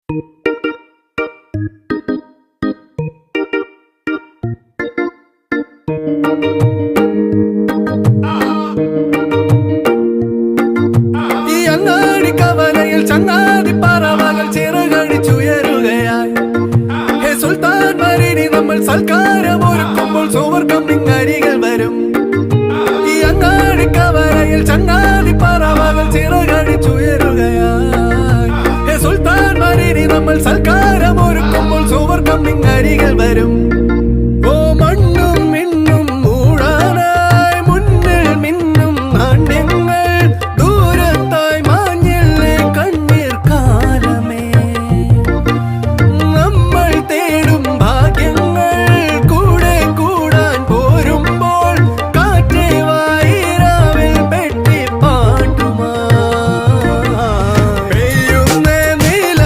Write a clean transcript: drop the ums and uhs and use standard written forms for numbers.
ഈ അങ്ങാടി കവലയിൽ ചങ്ങാതി പറവകൾ ചിറകടിച്ചുയരുകയായി. ഹേ സുൽത്താൻ മരിനി നമ്മൾ സൽക്കാരം ഒരുക്കുമ്പോൾ സൂപ്പർ കമ്മിങ് അരികൾ വരും. ഈ അങ്ങാടി കവലയിൽ ചങ്ങാതി പറവകൾ ചിറകടിച്ചുയരുകയായി. ഹേ സുൽത്താൻ മരിനി നമ്മൾ സൽക്കാരം ഒരുക്കുമ്പോൾ സൂപ്പർ കമ്മിങ് അരികൾ വരും.